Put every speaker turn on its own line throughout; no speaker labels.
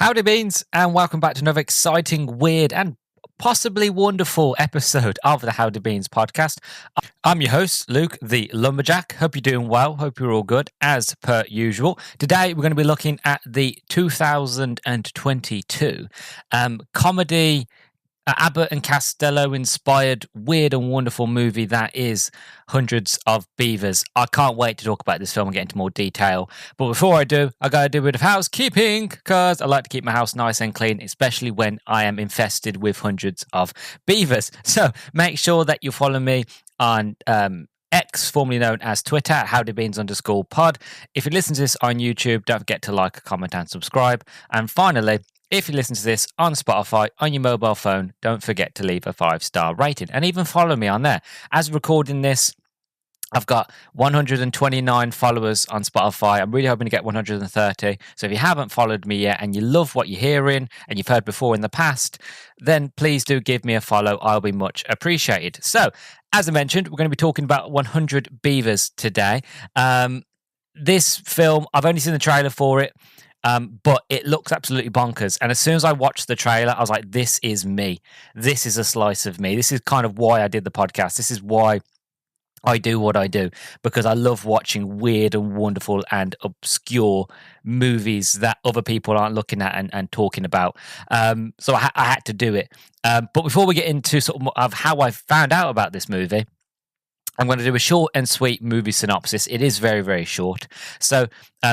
Howdy Beans, and welcome back to another exciting, weird, and possibly wonderful episode of the Howdy Beans podcast. I'm your host, Luke, the Lumberjack. Hope you're doing well. Hope you're all good, as per usual. Today, we're going to be looking at the 2022 comedy Abbott and Costello inspired weird and wonderful movie that is Hundreds of Beavers. I can't wait to talk about this film and get into more detail. But before I do, I gotta do a bit of housekeeping because I like to keep my house nice and clean, especially when I am infested with hundreds of beavers. So make sure that you follow me on X, formerly known as Twitter, at howdybeans_pod. If you listen to this on YouTube, don't forget to like, comment, and subscribe. And finally, if you listen to this on Spotify, on your mobile phone, don't forget to leave a 5-star rating and even follow me on there. As recording this, I've got 129 followers on Spotify. I'm really hoping to get 130. So if you haven't followed me yet and you love what you're hearing and you've heard before in the past, then please do give me a follow. I'll be much appreciated. So as I mentioned, we're going to be talking about 100 Beavers today. This film, I've only seen the trailer for it. But it looks absolutely bonkers. And as soon as I watched the trailer, I was like, this is me. This is a slice of me. This is kind of why I did the podcast. This is why I do what I do, because I love watching weird and wonderful and obscure movies that other people aren't looking at and talking about. So I had to do it. But before we get into sort of how I found out about this movie, I'm going to do a short and sweet movie synopsis. It is very, very short. So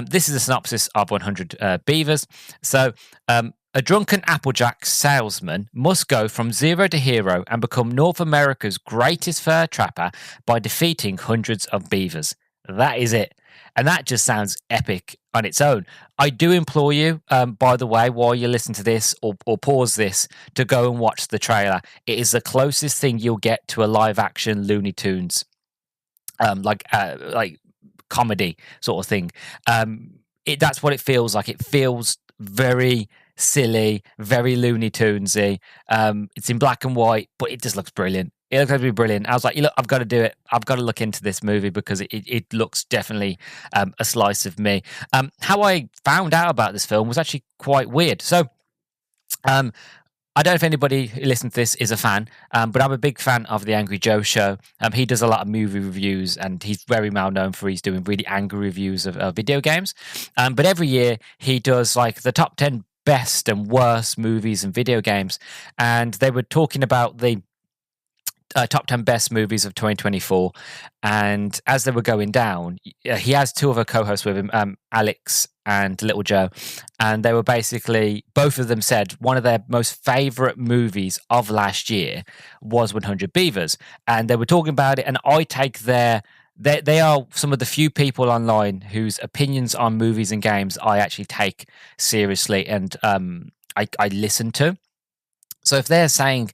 this is a synopsis of 100 Beavers. So a drunken Applejack salesman must go from zero to hero and become North America's greatest fur trapper by defeating hundreds of beavers. That is it. And that just sounds epic on its own. I do implore you, by the way, while you listen to this or pause this, to go and watch the trailer. It is the closest thing you'll get to a live-action Looney Tunes like comedy sort of thing. That's what it feels like. It feels very silly, very Looney Tunesy. It's in black and white, but it just looks brilliant. It looks absolutely brilliant. I was like, look, I've got to do it. I've got to look into this movie because it looks definitely a slice of me. How I found out about this film was actually quite weird. So I don't know if anybody who listens to this is a fan, but I'm a big fan of the Angry Joe show. He does a lot of movie reviews, and he's very well known for he's doing really angry reviews of video games. But every year he does like the top 10 best and worst movies and video games, and they were talking about the top 10 best movies of 2024. And as they were going down, he has two other co-hosts with him, Alex and Little Joe. And they were basically, both of them said one of their most favorite movies of last year was 100 Beavers. And they were talking about it. And I take they are some of the few people online whose opinions on movies and games I actually take seriously and I listen to. So if they're saying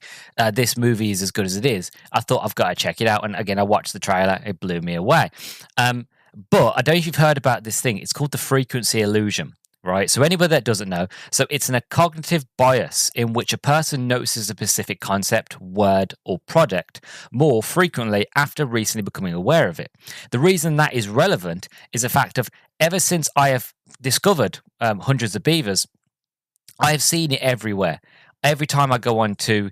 this movie is as good as it is, I thought I've got to check it out. And again, I watched the trailer. It blew me away. But I don't know if you've heard about this thing. It's called the frequency illusion, right? So anybody that doesn't know, so it's a cognitive bias in which a person notices a specific concept, word, or product more frequently after recently becoming aware of it. The reason that is relevant is the fact of ever since I have discovered Hundreds of Beavers, I have seen it everywhere. Every time I go on to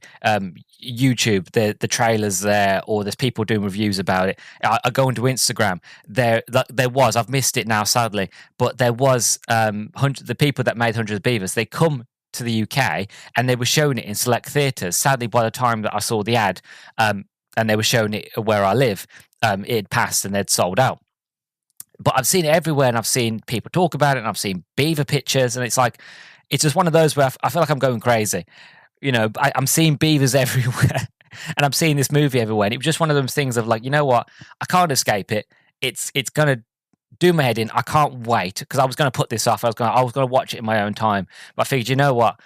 YouTube, the trailers there, or there's people doing reviews about it. I go onto Instagram. There was, I've missed it now, sadly, but there was the people that made Hundreds of Beavers. They come to the UK and they were showing it in select theatres. Sadly, by the time that I saw the ad, and they were showing it where I live, it had passed and they'd sold out. But I've seen it everywhere, and I've seen people talk about it, and I've seen beaver pictures, and it's like, it's just one of those where I feel like I'm going crazy. You know, I'm seeing beavers everywhere, and I'm seeing this movie everywhere. And it was just one of those things of like, you know what? I can't escape it. It's going to do my head in. I can't wait, because I was going to put this off. I was going to watch it in my own time. But I figured, you know what?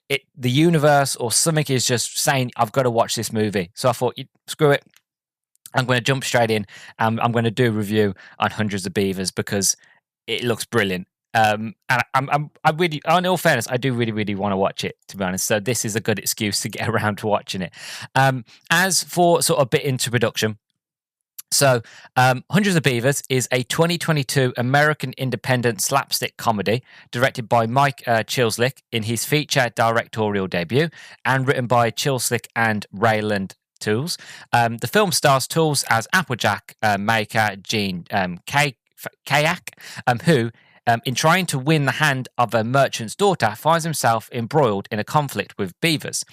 The universe or something is just saying I've got to watch this movie. So I thought, screw it. I'm going to jump straight in. I'm going to do a review on Hundreds of Beavers because it looks brilliant. And I really, in all fairness, I do really, really want to watch it, to be honest. So this is a good excuse to get around to watching it. As for sort of a bit into production, So, Hundreds of Beavers is a 2022 American independent slapstick comedy directed by Mike Chilslick in his feature directorial debut and written by Chilslick and Rayland Tools. The film stars Tools as Applejack maker Gene Kayak, who, in trying to win the hand of a merchant's daughter, finds himself embroiled in a conflict with beavers.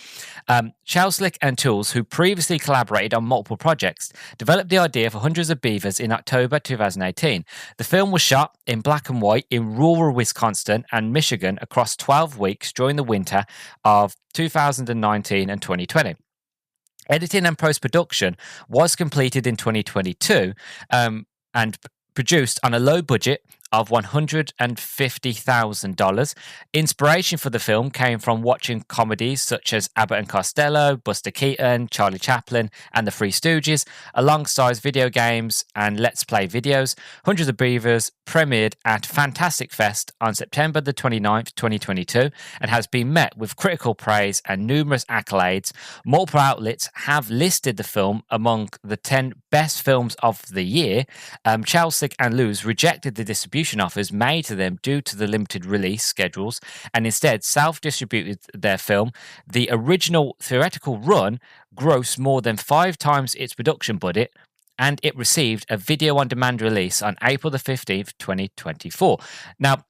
Chelslick and Tools, who previously collaborated on multiple projects, developed the idea for Hundreds of Beavers in October 2018. The film was shot in black and white in rural Wisconsin and Michigan across 12 weeks during the winter of 2019 and 2020. Editing and post-production was completed in 2022 and produced on a low budget of $150,000. Inspiration for the film came from watching comedies such as Abbott and Costello, Buster Keaton, Charlie Chaplin, and The Three Stooges, alongside video games and Let's Play videos. Hundreds of Beavers premiered at Fantastic Fest on September the 29th, 2022, and has been met with critical praise and numerous accolades. Multiple outlets have listed the film among the 10 best films of the year. Chelsea and Luz rejected the distribution offers made to them due to the limited release schedules and instead self-distributed their film. The original theatrical run grossed more than 5 times its production budget, and it received a video-on-demand release on April the 15th, 2024. Now,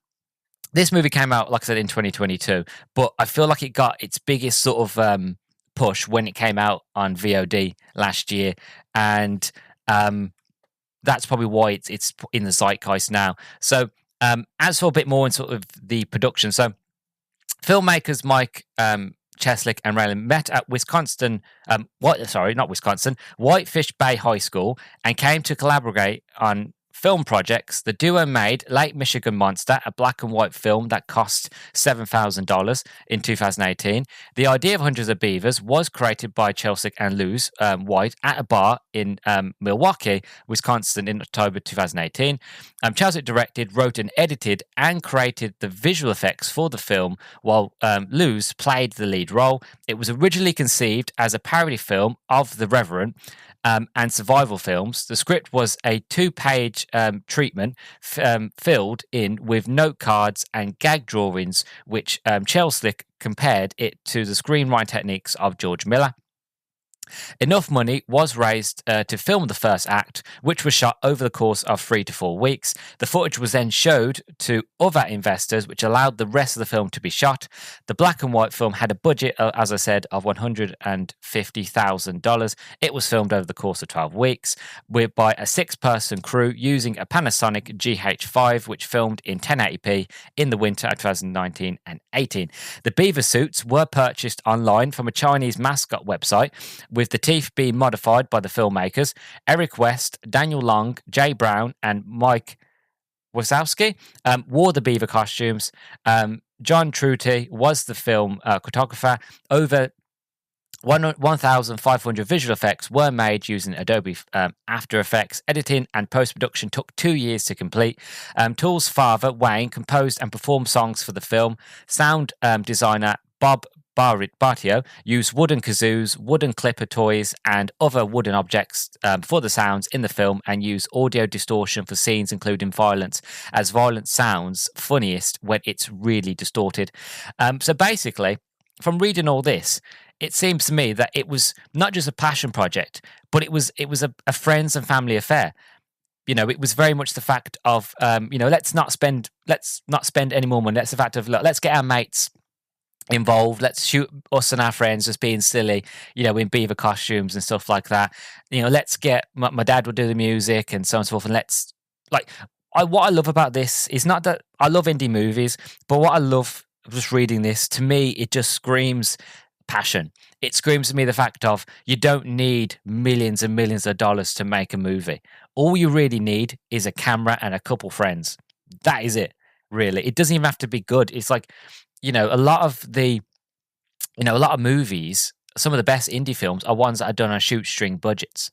this movie came out, like I said, in 2022, but I feel like it got its biggest sort of push when it came out on VOD last year, and that's probably why it's in the zeitgeist now. So, as for a bit more in sort of the production, so filmmakers Mike Cheslick and Raylan met at Whitefish Bay High School and came to collaborate on film projects. The duo made Lake Michigan Monster, a black and white film that cost $7,000 in 2018. The idea of Hundreds of Beavers was created by Chelsea and Luz White at a bar in Milwaukee, Wisconsin in October 2018. Chelsea directed, wrote and edited and created the visual effects for the film, while Luz played the lead role. It was originally conceived as a parody film of The Reverend, and survival films. The script was a 2-page treatment filled in with note cards and gag drawings, which Chelslick compared it to the screenwriting techniques of George Miller. Enough money was raised to film the first act, which was shot over the course of 3 to 4 weeks. The footage was then showed to other investors, which allowed the rest of the film to be shot. The black and white film had a budget, as I said, of $150,000. It was filmed over the course of 12 weeks by a 6-person crew using a Panasonic GH5, which filmed in 1080p in the winter of 2019 and 18. The beaver suits were purchased online from a Chinese mascot website, with the teeth being modified by the filmmakers. Eric West, Daniel Long, Jay Brown, and Mike Wazowski wore the beaver costumes. John Truty was the film choreographer. Over 1,500 visual effects were made using Adobe After Effects. Editing and post-production took 2 years to complete. Tool's father, Wayne, composed and performed songs for the film. Sound designer Bob Bartio used wooden kazoos, wooden clipper toys, and other wooden objects for the sounds in the film, and used audio distortion for scenes including violence, as violence sounds funniest when it's really distorted. So basically, from reading all this, it seems to me that it was not just a passion project, but it was a friends and family affair. You know, it was very much the fact of let's not spend any more money. That's the fact of, look, let's get our mates involved. Let's shoot us and our friends just being silly, in beaver costumes and stuff like that. Let's get my dad will do the music and so on and so forth. And what I love about this is not that I love indie movies, but what I love just reading this, to me, it just screams passion. It screams to me the fact of, you don't need millions and millions of dollars to make a movie. All you really need is a camera and a couple friends. That is it, really. It doesn't even have to be good. It's like, a lot of movies, some of the best indie films are ones that are done on shoestring budgets,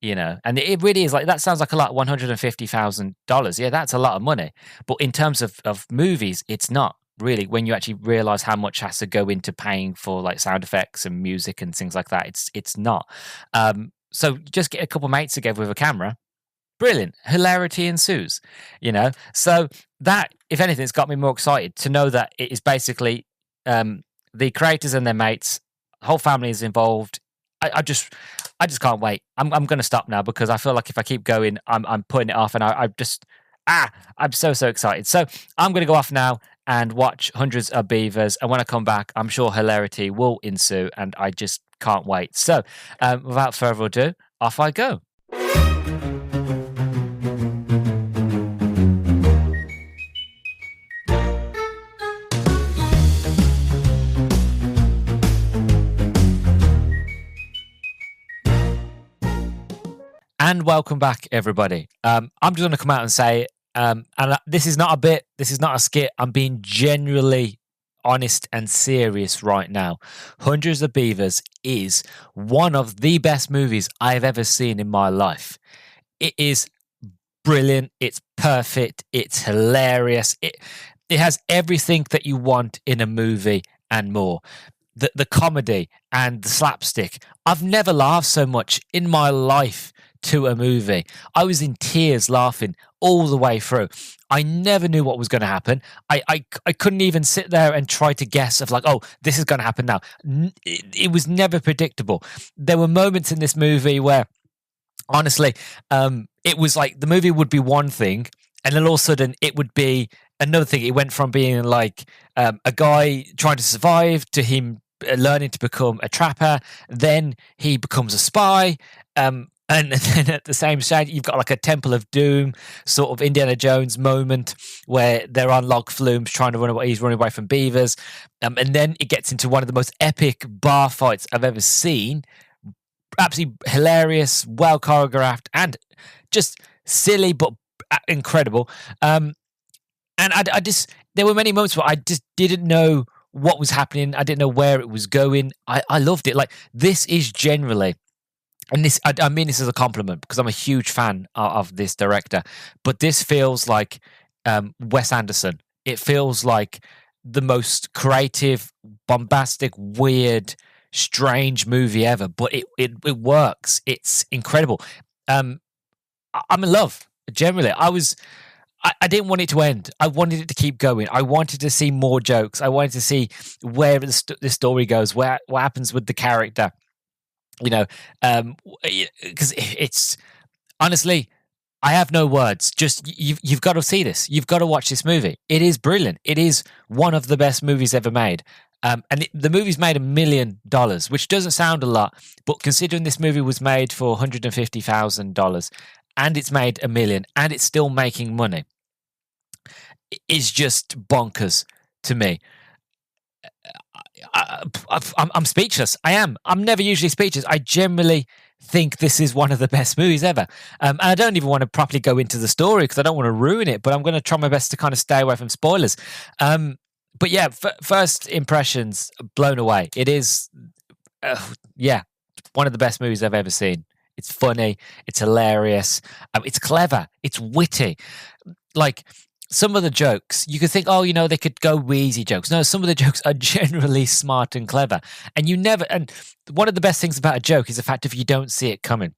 and it really is like, that sounds like a lot, $150,000. Yeah, that's a lot of money. But in terms of movies, it's not really, when you actually realize how much has to go into paying for like sound effects and music and things like that. It's not. So just get a couple of mates together with a camera. Brilliant. Hilarity ensues, So that, if anything, has got me more excited to know that it is basically the creators and their mates, the whole family is involved. I just can't wait. I'm going to stop now because I feel like if I keep going, I'm putting it off, and I'm so excited. So I'm going to go off now and watch Hundreds of Beavers, and when I come back, I'm sure hilarity will ensue, and I just can't wait. So without further ado, off I go. And welcome back, everybody. I'm just going to come out and say, this is not a bit, this is not a skit. I'm being genuinely honest and serious right now. Hundreds of Beavers is one of the best movies I've ever seen in my life. It is brilliant. It's perfect. It's hilarious. It has everything that you want in a movie and more. The comedy and the slapstick. I've never laughed so much in my life to a movie. I was in tears laughing all the way through. I never knew what was going to happen. I couldn't even sit there and try to guess of like, oh, this is going to happen now. It was never predictable. There were moments in this movie where, honestly, it was like the movie would be one thing, and then all of a sudden it would be another thing. It went from being like a guy trying to survive to him learning to become a trapper. Then he becomes a spy. And then at the same stage, you've got like a Temple of Doom sort of Indiana Jones moment where they're on log flumes trying to run away. He's running away from beavers. And then it gets into one of the most epic bar fights I've ever seen. Absolutely hilarious, well choreographed, and just silly but incredible. And I just, there were many moments where I just didn't know what was happening. I didn't know where it was going. I loved it. Like, this is generally, and this, I mean this as a compliment because I'm a huge fan of this director, but this feels like Wes Anderson. It feels like the most creative, bombastic, weird, strange movie ever, but it works. It's incredible. I'm in love. Generally, I didn't want it to end. I wanted it to keep going. I wanted to see more jokes. I wanted to see where the story goes, what happens with the character. Because it's honestly, I have no words. Just you've got to see this. You've got to watch this movie. It is brilliant. It is one of the best movies ever made. And the movie's made $1 million, which doesn't sound a lot, but considering this movie was made for $150,000 and it's made $1 million and it's still making money, it's just bonkers to me. I'm speechless. I am. I'm never usually speechless. I generally think this is one of the best movies ever. And I don't even want to properly go into the story because I don't want to ruin it, but I'm going to try my best to kind of stay away from spoilers. But yeah, first impressions, blown away. It is, one of the best movies I've ever seen. It's funny. It's hilarious. It's clever. It's witty. Like, some of the jokes, you could think, they could go wheezy jokes. No, some of the jokes are generally smart and clever. And one of the best things about a joke is the fact if you don't see it coming.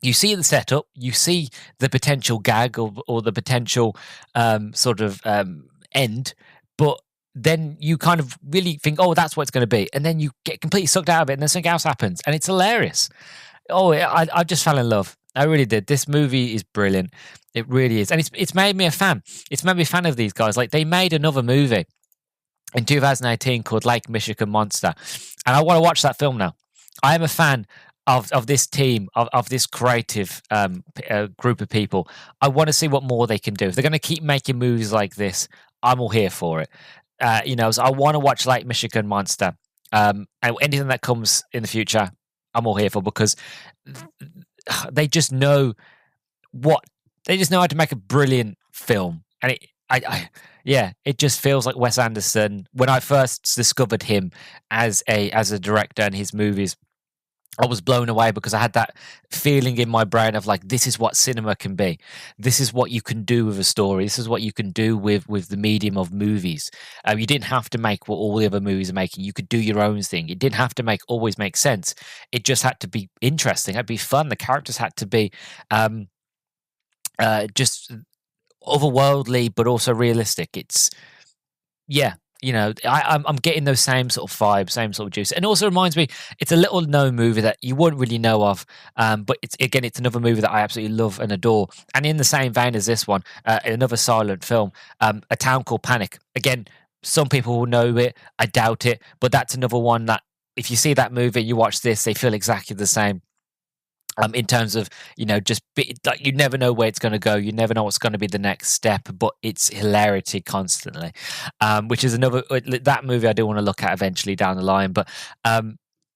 You see the setup, you see the potential gag or the potential end, but then you kind of really think, that's what it's going to be. And then you get completely sucked out of it and then something else happens and it's hilarious. I just fell in love. I really did. This movie is brilliant. It really is. And it's made me a fan. It's made me a fan of these guys. Like, they made another movie in 2018 called Lake Michigan Monster. And I want to watch that film now. I am a fan of this team, of this creative group of people. I want to see what more they can do. If they're going to keep making movies like this, I'm all here for it. So I want to watch Lake Michigan Monster. And anything that comes in the future, I'm all here for, because they just know how to make a brilliant film. And it just feels like Wes Anderson. When I first discovered him as a director and his movies, I was blown away because I had that feeling in my brain of like, this is what cinema can be. This is what you can do with a story. This is what you can do with the medium of movies. You didn't have to make what all the other movies are making. You could do your own thing. It didn't have to always make sense. It just had to be interesting. It had to be fun. The characters had to be um, just otherworldly, but also realistic. It's yeah, I'm getting those same sort of vibes, same sort of juice. And also reminds me, it's a little known movie that you wouldn't really know of, but it's another movie that I absolutely love and adore. And in the same vein as this one, another silent film, A Town Called Panic. Again, some people will know it. I doubt it, but that's another one that if you see that movie, you watch this, they feel exactly the same. In terms of just like you never know where it's going to go, you never know what's going to be the next step, but it's hilarity constantly, which is another that movie I do want to look at eventually down the line. But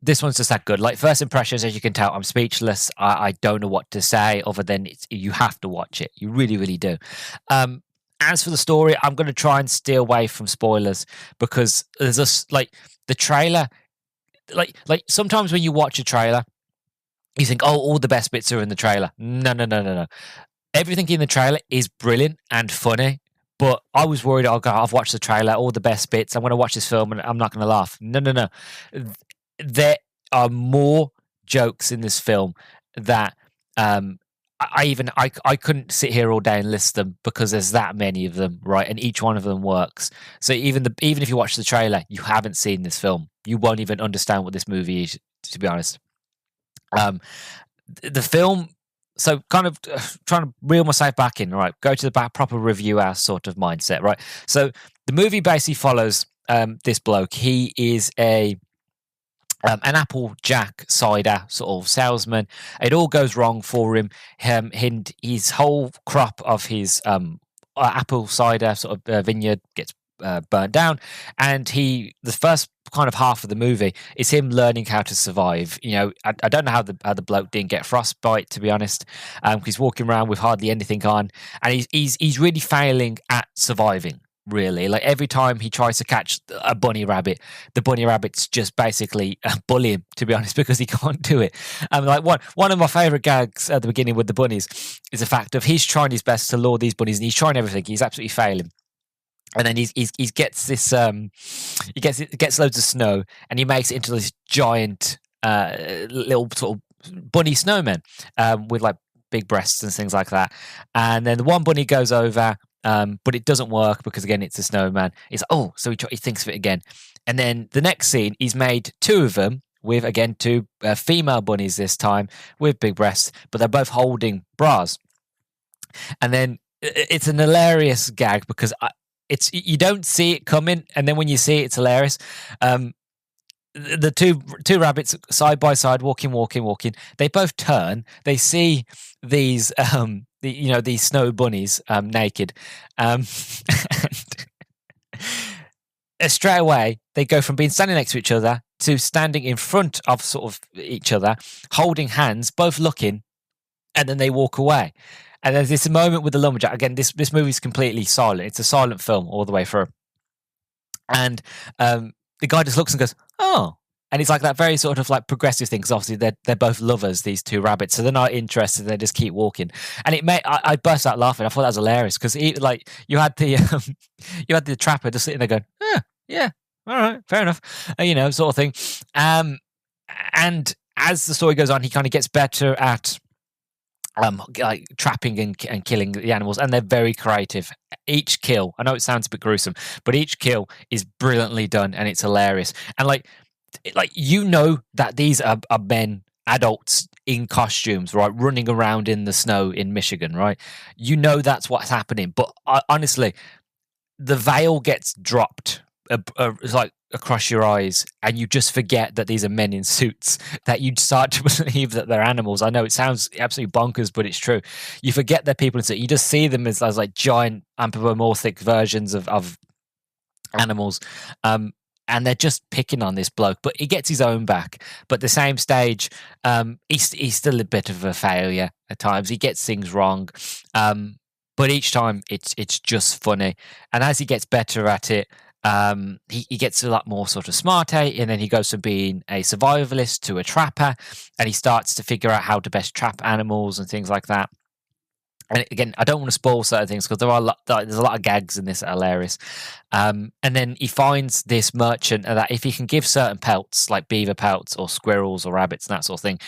this one's just that good. Like first impressions, as you can tell, I'm speechless. I don't know what to say other than you have to watch it. You really, really do. As for the story, I'm going to try and steer away from spoilers because there's just like the trailer. Like sometimes when you watch a trailer, you think, oh, all the best bits are in the trailer. No, no, no, no, no. Everything in the trailer is brilliant and funny, but I was worried, oh, God, I've watched the trailer, all the best bits. I'm going to watch this film and I'm not going to laugh. No, no, no. There are more jokes in this film that I couldn't sit here all day and list them because there's that many of them, right? And each one of them works. So even if you watch the trailer, you haven't seen this film. You won't even understand what this movie is, to be honest. The film, so kind of trying to reel myself back in, right? Go to the back, proper review our sort of mindset, right? So the movie basically follows this bloke. He is an Apple Jack cider sort of salesman. It all goes wrong for him. His whole crop of his apple cider sort of vineyard gets burnt down, and the first kind of half of the movie is him learning how to survive. I don't know how the bloke didn't get frostbite, to be honest, because he's walking around with hardly anything on, and he's really failing at surviving. Really, like every time he tries to catch a bunny rabbit, the bunny rabbits just basically bully him, to be honest, because he can't do it. Like one of my favorite gags at the beginning with the bunnies is the fact of he's trying his best to lure these bunnies, and he's trying everything. He's absolutely failing. And then he gets this he gets loads of snow, and he makes it into this giant little sort of bunny snowman with like big breasts and things like that. And then the one bunny goes over, but it doesn't work because again it's a snowman. He's so he thinks of it again, and then the next scene he's made two of them with again two female bunnies this time with big breasts, but they're both holding bras. And then it's an hilarious gag because you don't see it coming, and then when you see it, it's hilarious. The two rabbits side by side, walking. They both turn. They see these these snow bunnies naked, and straight away they go from being standing next to each other to standing in front of sort of each other, holding hands, both looking, and then they walk away. And there's this moment with the lumberjack. Again, this movie is completely silent. It's a silent film all the way through. And the guy just looks and goes, "Oh," and it's like that very sort of like progressive thing. Because obviously they're both lovers, these two rabbits, so they're not interested. They just keep walking. And I burst out laughing. I thought that was hilarious because like you had the trapper just sitting there going, "Yeah, all right, fair enough," sort of thing. And as the story goes on, he kind of gets better at like trapping and killing the animals, and they're very creative. Each kill, I know it sounds a bit gruesome, but each kill is brilliantly done, and it's hilarious. And like that these are men, adults in costumes, right, running around in the snow in Michigan, right? That's what's happening. But honestly, the veil gets dropped. It's like across your eyes, and you just forget that these are men in suits, that you start to believe that they're animals. I know it sounds absolutely bonkers, but it's true. You forget they're people in suits. You just see them as like giant anthropomorphic versions of animals, and they're just picking on this bloke, but he gets his own back. But at the same stage, he's still a bit of a failure at times. He gets things wrong, but each time it's just funny. And as he gets better at it, He gets a lot more sort of smarter, and then he goes from being a survivalist to a trapper, and he starts to figure out how to best trap animals and things like that. And again, I don't want to spoil certain things because there's a lot of gags in this that are hilarious. And then he finds this merchant that if he can give certain pelts, like beaver pelts or squirrels or rabbits and that sort of thing,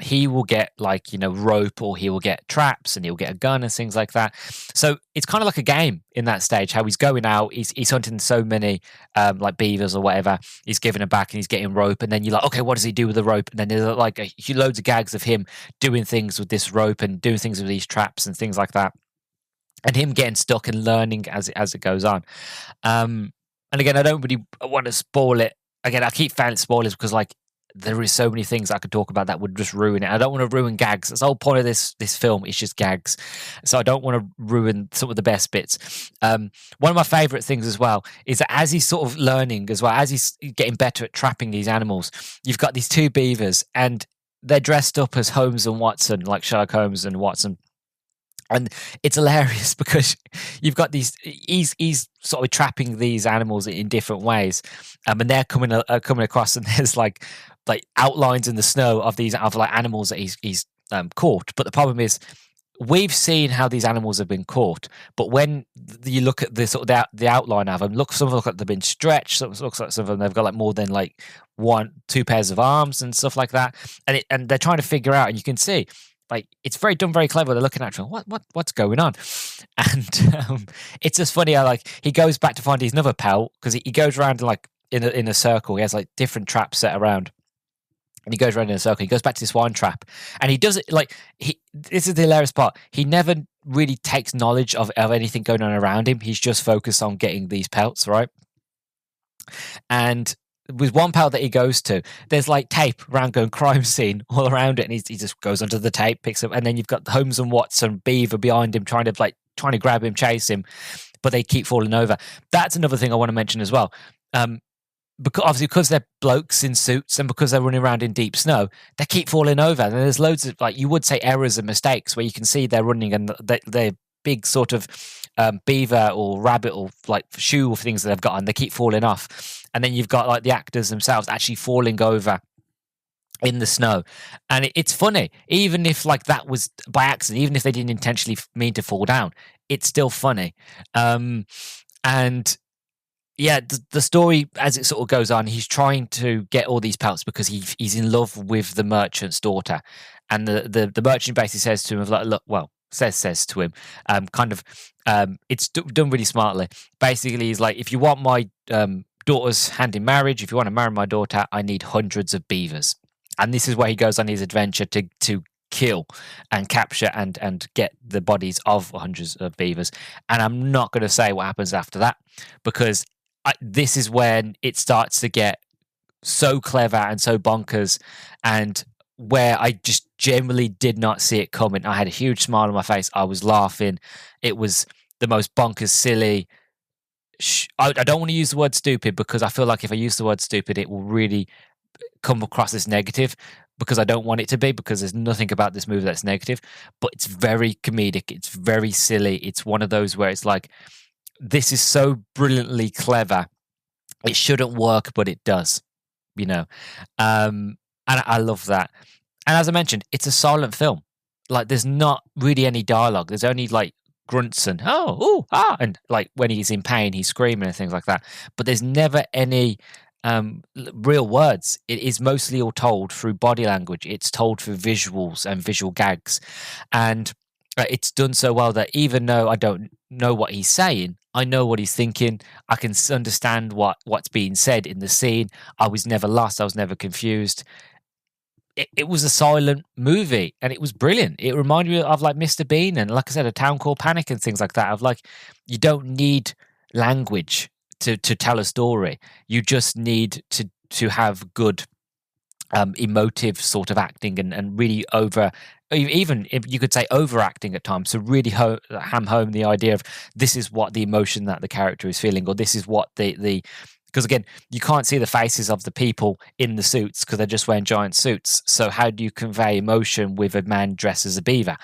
he will get like, rope, or he will get traps, and he'll get a gun and things like that. So it's kind of like a game in that stage, how he's going out, he's hunting so many like beavers or whatever, he's giving them back and he's getting rope. And then you're like, okay, what does he do with the rope? And then there's like loads of gags of him doing things with this rope and doing things with these traps and things like that, and him getting stuck and learning as it goes on. And again, I don't really want to spoil it. Again, I keep failing spoilers because like there is so many things I could talk about that would just ruin it. I don't want to ruin gags. That's the whole point of this film. It's just gags, so I don't want to ruin some of the best bits. One of my favorite things as well is that as he's sort of learning as well, as he's getting better at trapping these animals, you've got these two beavers and they're dressed up as Holmes and Watson, like Sherlock Holmes and Watson. And it's hilarious because you've got he's sort of trapping these animals in different ways, and they're coming across, and there's like outlines in the snow of like animals that he's caught. But the problem is, we've seen how these animals have been caught, but when you look at the sort of the outline of them, some of them look like they've been stretched. Some looks like some of them they've got like more than like 1-2 pairs of arms and stuff like that, and they're trying to figure out, and you can see. Like it's very clever. They're looking at him, what's going on, and it's just funny how like he goes back to find his another pal because he goes around like in a circle. He has like different traps set around, and he goes around in a circle. He goes back to this one trap, and he does it like this is the hilarious part. He never really takes knowledge of anything going on around him. He's just focused on getting these pelts, right? And with one pal that he goes to, there's like tape around going crime scene all around it, and he just goes onto the tape, picks up, and then you've got Holmes and Watson, Beaver behind him, trying to grab him, chase him, but they keep falling over. That's another thing I want to mention as well. Because they're blokes in suits and because they're running around in deep snow, they keep falling over. And there's loads of like you would say errors and mistakes where you can see they're running and they're big sort of beaver or rabbit or like shoe or things that they've got on, they keep falling off. And then you've got like the actors themselves actually falling over in the snow. And it's funny, even if like that was by accident, even if they didn't intentionally mean to fall down, it's still funny. And yeah, the story as it sort of goes on, he's trying to get all these pelts because he's in love with the merchant's daughter. And the merchant basically says to him, like, look, well, says to him, it's done really smartly. Basically, he's like, if you want my daughter's hand in marriage, if you want to marry my daughter, I need hundreds of beavers. And this is where he goes on his adventure to kill and capture and get the bodies of hundreds of beavers. And I'm not going to say what happens after that because this is when it starts to get so clever and so bonkers, and where I just generally did not see it coming. I had a huge smile on my face. I was laughing. It was the most bonkers, silly. I don't want to use the word stupid because I feel like if I use the word stupid, it will really come across as negative because I don't want it to be, because there's nothing about this movie that's negative, but it's very comedic. It's very silly. It's one of those where it's like, this is so brilliantly clever. It shouldn't work, but it does, and I love that. And as I mentioned, it's a silent film. Like there's not really any dialogue. There's only like grunts and and like when he's in pain, he's screaming and things like that. But there's never any real words. It is mostly all told through body language. It's told through visuals and visual gags, and it's done so well that even though I don't know what he's saying, I know what he's thinking. I can understand what's being said in the scene. I was never lost. I was never confused. It was a silent movie and it was brilliant. It reminded me of like Mr. Bean and, like I said, A Town Called Panic and things like that. Of like, you don't need language to tell a story. You just need to have good emotive sort of acting and really even if you could say overacting at times, to really ham home the idea of this is what the emotion that the character is feeling, or this is what the because again, you can't see the faces of the people in the suits because they're just wearing giant suits. So how do you convey emotion with a man dressed as a beaver?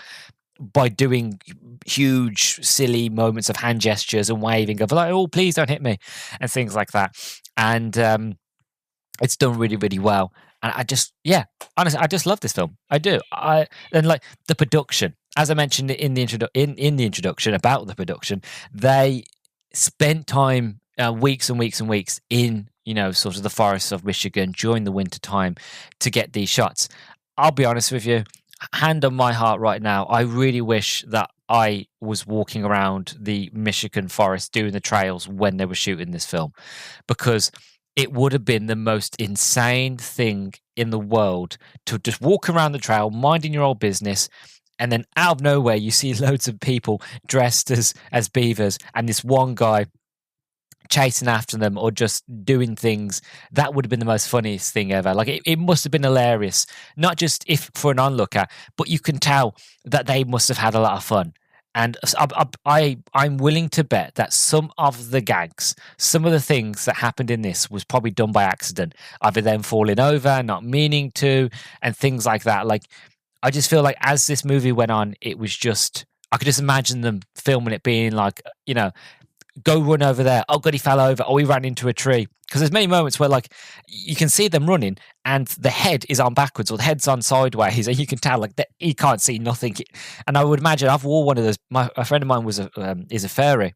by doing huge, silly moments of hand gestures and waving of like, "Oh, please don't hit me," and things like that. And it's done really, really well. And I just, yeah, honestly, I just love this film. I do. And like the production, as I mentioned in the in the introduction about the production, they spent time, weeks and weeks and weeks in, sort of the forests of Michigan during the winter time to get these shots. I'll be honest with you, hand on my heart right now, I really wish that I was walking around the Michigan forest doing the trails when they were shooting this film, because it would have been the most insane thing in the world to just walk around the trail, minding your old business, and then out of nowhere you see loads of people dressed as beavers, and this one guy chasing after them or just doing things. That would have been the most funniest thing ever. Like it must have been hilarious, not just if for an onlooker, but you can tell that they must have had a lot of fun. And I'm willing to bet that some of the gags, some of the things that happened in this was probably done by accident, either them falling over, not meaning to, and things like that. Like, I just feel like as this movie went on, it was just, I could just imagine them filming it being like, go run over there. Oh, God, he fell over. Oh, he ran into a tree. Because there's many moments where, like, you can see them running and the head is on backwards or the head's on sideways, and you can tell, like, that he can't see nothing. And I would imagine I've wore one of those. A friend of mine is a fairy,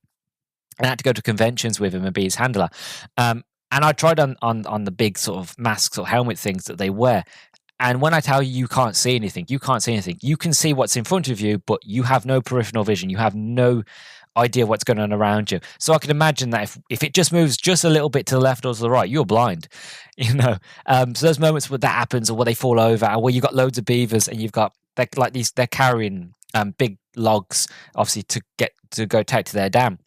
and I had to go to conventions with him and be his handler. And I tried on the big sort of masks or helmet things that they wear. And when I tell you, you can't see anything, you can't see anything. You can see what's in front of you, but you have no peripheral vision. You have no idea what's going on around you. So I can imagine that if it just moves just a little bit to the left or to the right, you're blind, So those moments where that happens, or where they fall over, or where you've got loads of beavers and you've got they're carrying big logs, obviously to go take to their dam.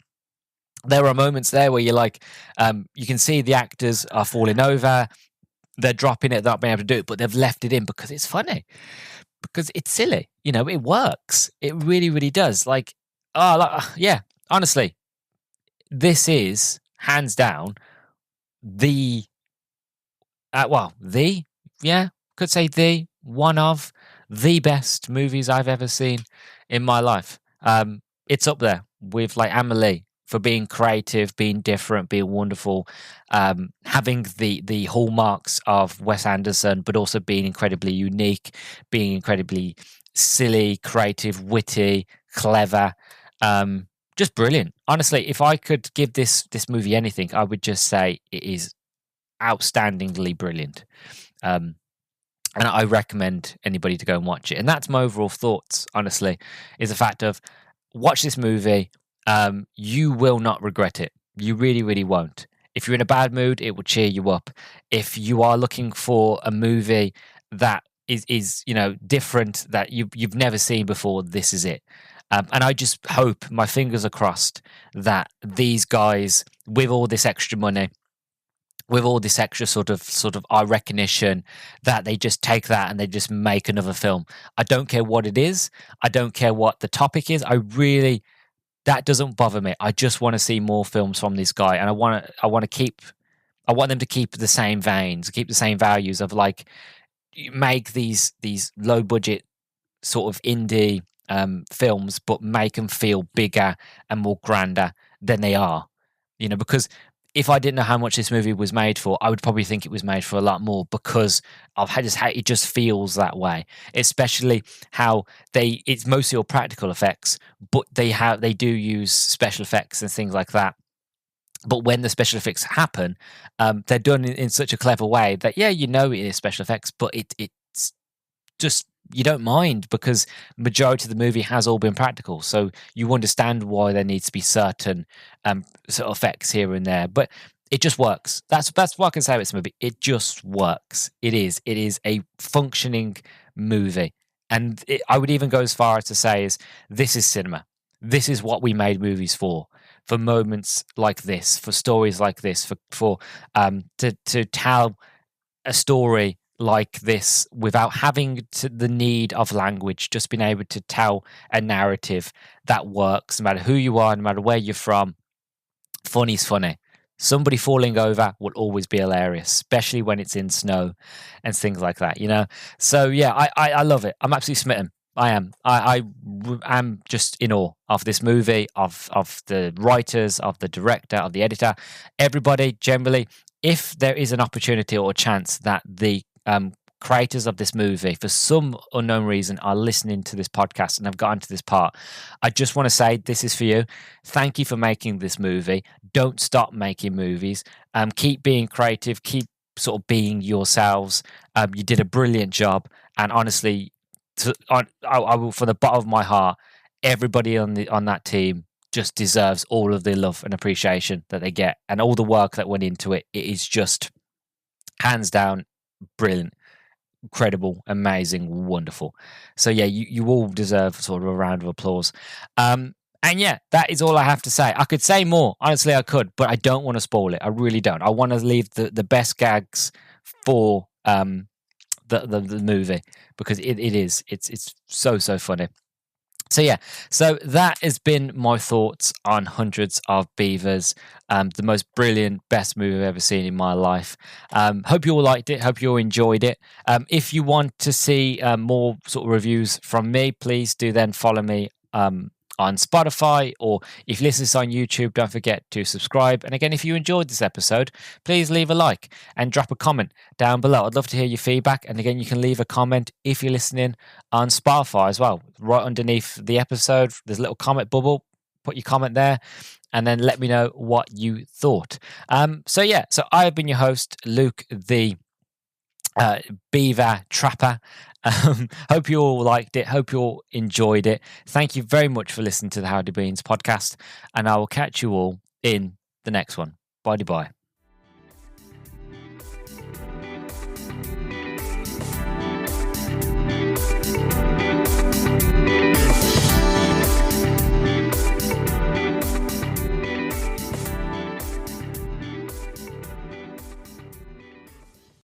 There are moments there where you're like, you can see the actors are falling over, they're dropping it, they're not being able to do it, but they've left it in because it's funny, because it's silly. It works. It really, really does. Like, yeah, honestly, this is hands down the, could say one of the best movies I've ever seen in my life. It's up there with like Amelie for being creative, being different, being wonderful, having the hallmarks of Wes Anderson, but also being incredibly unique, being incredibly silly, creative, witty, clever. Just brilliant. Honestly, if I could give this movie anything, I would just say it is outstandingly brilliant. And I recommend anybody to go and watch it. And that's my overall thoughts, honestly, is the fact of watch this movie. You will not regret it. You really, really won't. If you're in a bad mood, it will cheer you up. If you are looking for a movie that is different, that you've never seen before, this is it. And I just hope, my fingers are crossed, that these guys, with all this extra money, with all this extra sort of our recognition, that they just take that and they just make another film. I don't care what it is. I don't care what the topic is. That doesn't bother me. I just want to see more films from this guy, and I want them to keep the same veins, keep the same values of like, make these low budget sort of indie films, but make them feel bigger and more grander than they are. Because if I didn't know how much this movie was made for, I would probably think it was made for a lot more, because of how it just feels that way. Especially how it's mostly all practical effects, but they do use special effects and things like that. But when the special effects happen, they're done in such a clever way that it is special effects, but it's just, you don't mind, because majority of the movie has all been practical, so you understand why there needs to be certain sort of effects here and there, but it just works. That's what I can say about this movie. It just works. It is a functioning movie, and I would even go as far as to say this is cinema. This is what we made movies for moments like this, for stories like this, for to tell a story like this without having the need of language, just being able to tell a narrative that works no matter who you are, no matter where you're from. Funny's funny. Somebody falling over will always be hilarious, especially when it's in snow and things like that, So yeah, I love it. I'm absolutely smitten. I am. Am just in awe of this movie, of the writers, of the director, of the editor, everybody generally. If there is an opportunity or a chance that the creators of this movie, for some unknown reason, are listening to this podcast and have gotten to this part, I just want to say this is for you. Thank you for making this movie. Don't stop making movies. Keep being creative. Keep sort of being yourselves. You did a brilliant job, and honestly, I will, from the bottom of my heart, everybody on that team just deserves all of the love and appreciation that they get, and all the work that went into it. It is just hands down brilliant, incredible, amazing, wonderful. So yeah, you all deserve sort of a round of applause. And yeah, that is all I have to say. I could say more, honestly, I could, but I don't want to spoil it. I really don't. I want to leave the best gags for the movie, because it's so funny. So yeah, so that has been my thoughts on Hundreds of Beavers, the most brilliant, best movie I've ever seen in my life. Hope you all liked it. Hope you all enjoyed it. If you want to see more sort of reviews from me, please do then follow me on Spotify, or if you listen to this on YouTube, don't forget to subscribe. And again, if you enjoyed this episode, please leave a like and drop a comment down below. I'd love to hear your feedback. And again, you can leave a comment if you're listening on Spotify as well. Right underneath the episode, there's a little comment bubble. Put your comment there, and then let me know what you thought. So yeah, so I've been your host, Luke, the Beaver Trapper. Hope you all liked it. Hope you all enjoyed it. Thank you very much for listening to the Howdy Beans podcast, and I will catch you all in the next one. Bye bye.